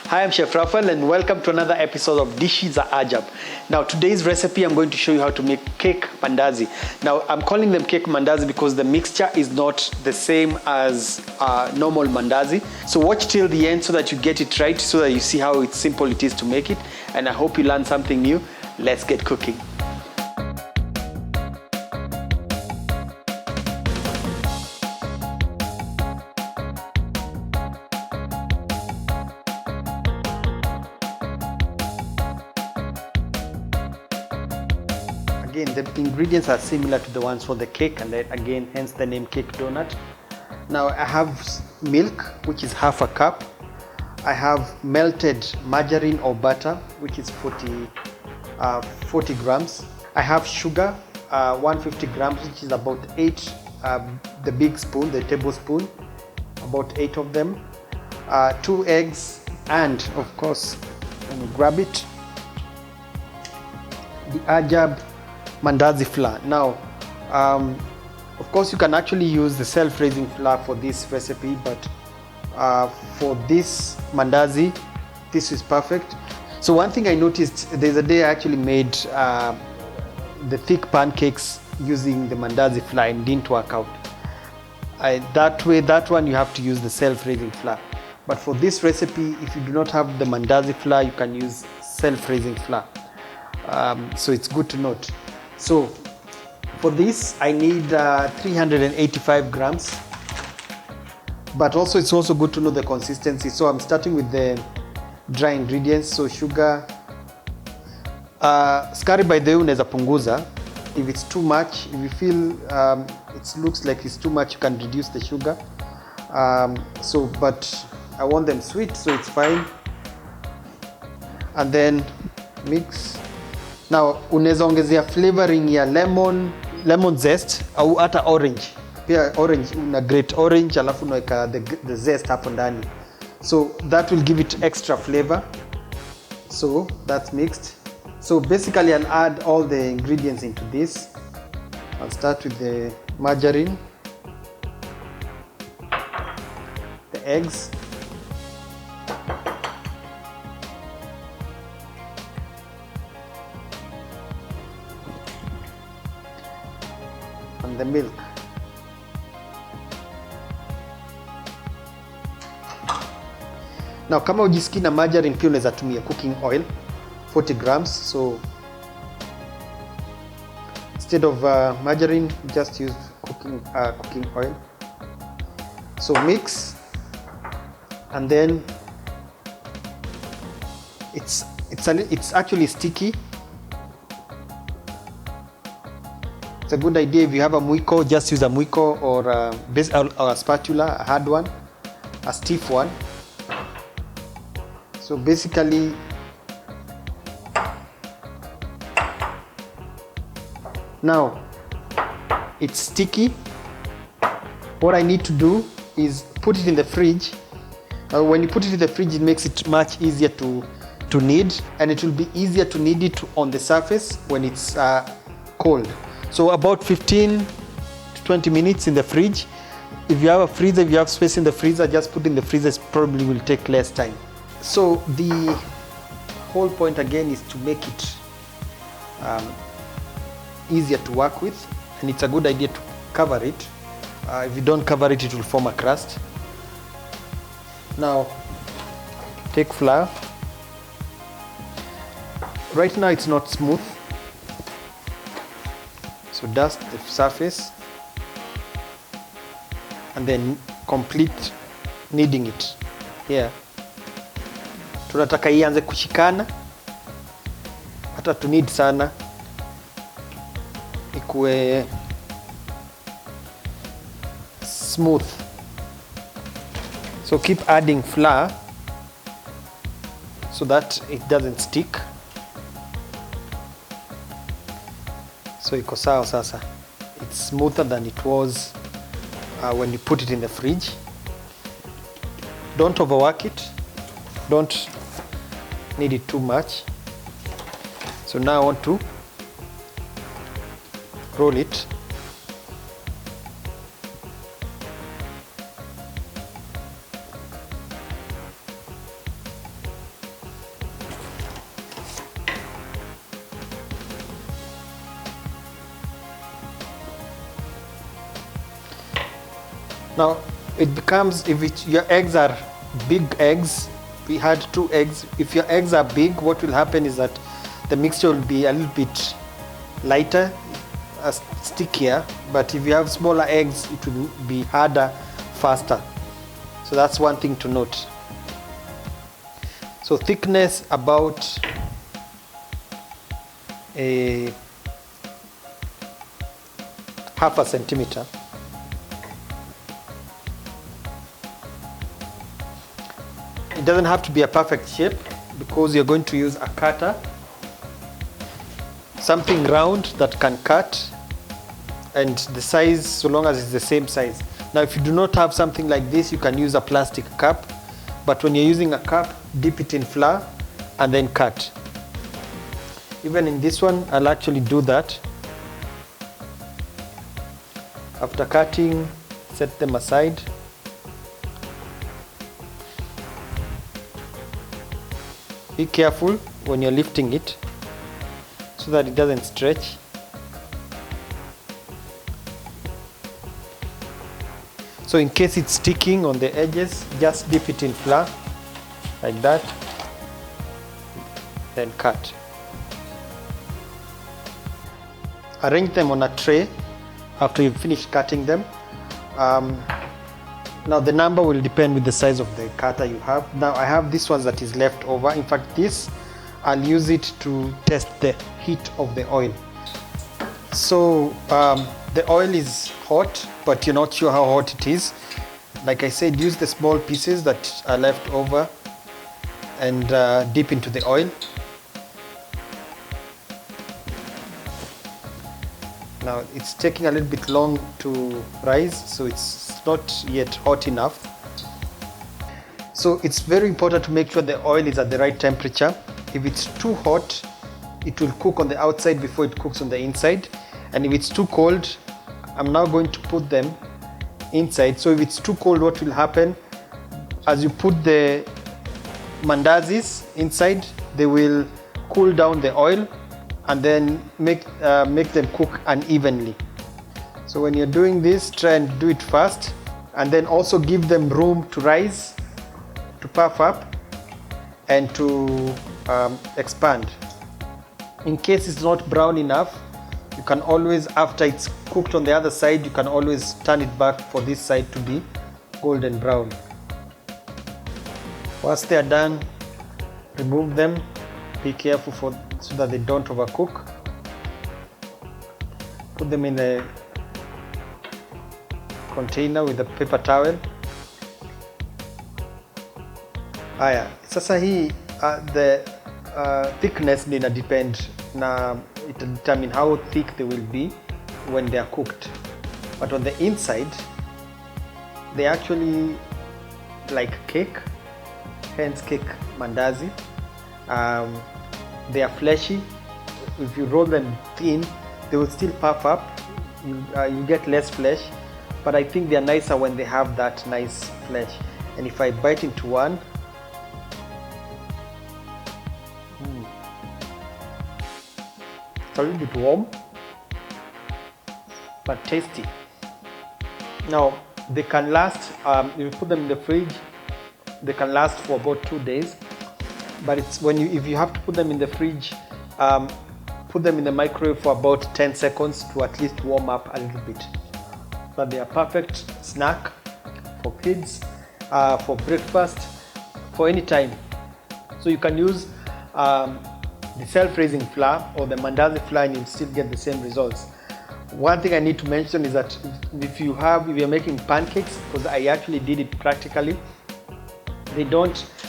Hi, I'm Chef Raphael and welcome to another episode of Dishes za Ajab. Now today's recipe I'm going to show you how to make cake mandazi. Now I'm calling them cake mandazi because the mixture is not the same as normal mandazi. So watch till the end so that you get it right, so that you see how simple it is to make it. And I hope you learn something new. Let's get cooking. Again, the ingredients are similar to the ones for the cake, and then again, hence the name cake donut. Now I have milk, which is half a cup. I have melted margarine or butter, which is 40 grams. I have sugar, 150 grams, which is about 8, the big spoon, the tablespoon, about 8 of them. 2 eggs, and of course, let me grab it, the Ajab Mandazi flour. Now, of course, you can actually use the self-raising flour for this recipe, but for this mandazi, this is perfect. So one thing I noticed, there's a day I actually made the thick pancakes using the mandazi flour and didn't work out. That one you have to use the self-raising flour. But for this recipe, if you do not have the mandazi flour, you can use self-raising flour. So it's good to note. So for this I need 385 grams, but also it's also good to know the consistency. So I'm starting with the dry ingredients. So sugar, sukari by the way unaweza punguza if it's too much. If you feel it looks like it's too much, you can reduce the sugar. But I want them sweet, so it's fine. And then mix. Now unaweza ongezea flavoring ya lemon zest au hata orange. Pia orange, una grate orange alafu unaweka the zest hapo ndani. So that will give it extra flavor. So that's mixed. So basically I'll add all the ingredients into this. I'll start with the margarine, the eggs, and the milk. Now kama ujisikii na margarine, pia unaweza tumia cooking oil 40 grams. So instead of margarine, just use cooking oil. So mix, and then it's actually sticky. It's a good idea if you have a mwiko, just use a mwiko or a spatula, a hard one, a stiff one. So basically, now it's sticky. What I need to do is put it in the fridge. When you put it in the fridge, it makes it much easier to knead, and it will be easier to knead it on the surface when it's cold. So about 15 to 20 minutes in the fridge. If you have a freezer, if you have space in the freezer, just put in the freezer. It probably will take less time. So the whole point again is to make it easier to work with, and it's a good idea to cover it. If you don't cover it, it will form a crust. Now take flour. Right now it's not smooth, so dust the surface and then complete kneading it. Here tunataka ianze kushikana, hata to knead sana ikuwe smooth. So keep adding flour so that it doesn't stick. So iko sawa sasa. It's smoother than it was when you put it in the fridge. Don't overwork it. Don't knead it too much. So now I want to roll it. Now it becomes, your eggs are big eggs, we had 2 eggs. If your eggs are big, what will happen is that the mixture will be a little bit lighter, stickier, but if you have smaller eggs, it will be harder, faster. So that's one thing to note. So thickness about a half a centimeter. It doesn't have to be a perfect shape because you're going to use a cutter, something round that can cut, and the size, so long as it's the same size. Now if you do not have something like this, you can use a plastic cup, but when you're using a cup, dip it in flour and then cut. Even in this one, I'll actually do that. After cutting, set them aside. Be careful when you're lifting it so that it doesn't stretch. So in case it's sticking on the edges, just dip it in flour like that, then cut. Arrange them on a tray after you've finished cutting them. Now the number will depend with the size of the cutter you have. Now I have this one that is left over. In fact, this, I'll use it to test the heat of the oil. So the oil is hot, but you're not sure how hot it is. Like I said, use the small pieces that are left over and dip into the oil. Now it's taking a little bit long to rise, so it's not yet hot enough. So it's very important to make sure the oil is at the right temperature. If it's too hot, it will cook on the outside before it cooks on the inside. And if it's too cold, I'm now going to put them inside. So if it's too cold, what will happen? As you put the mandazis inside, they will cool down the oil and then make them cook unevenly. So when you're doing this, try and do it fast, and then also give them room to rise, to puff up, and to expand. In case it's not brown enough, you can always, after it's cooked on the other side, you can always turn it back for this side to be golden brown. Once they are done, remove them. Be careful so that they don't overcook. Put them in a container with a paper towel. Haya, sasa hii the thickness nina depend na it will determine how thick they will be when they are cooked. But on the inside, they actually like cake, hence cake mandazi. They are fleshy. If you roll them thin, they will still puff up. You get less flesh, but I think they are nicer when they have that nice flesh. And if I bite into one, it's a little bit warm, but tasty. Now they can last, if you put them in the fridge, they can last for about 2 days. But it's if you have to put them in the fridge, put them in the microwave for about 10 seconds to at least warm up a little bit. But they are perfect snack for kids, for breakfast, for any time. So you can use the self-raising flour or the mandazi flour and you'll still get the same results. One thing I need to mention is that if you're making pancakes, because I actually did it practically,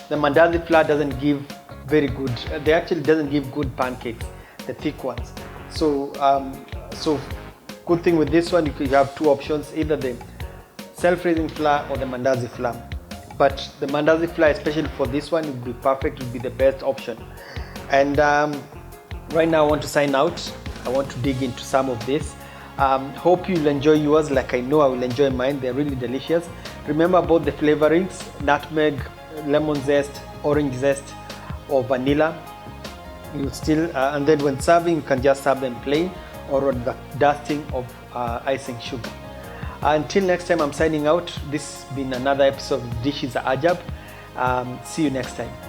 the mandazi flour doesn't give very good, they actually doesn't give good pancakes, the thick ones. So good thing with this one, you have 2 options, either the self-raising flour or the mandazi flour. But the mandazi flour, especially for this one, would be perfect, would be the best option. And right now I want to sign out. I want to dig into some of this. Hope you'll enjoy yours like I know I will enjoy mine. They're really delicious. Remember about the flavorings: nutmeg, lemon zest, orange zest, or vanilla. You'll still, and then when serving, you can just serve them plain or on the dusting of icing sugar. Until next time, I'm signing out. This has been another episode of Dishes Ajab. See you next time.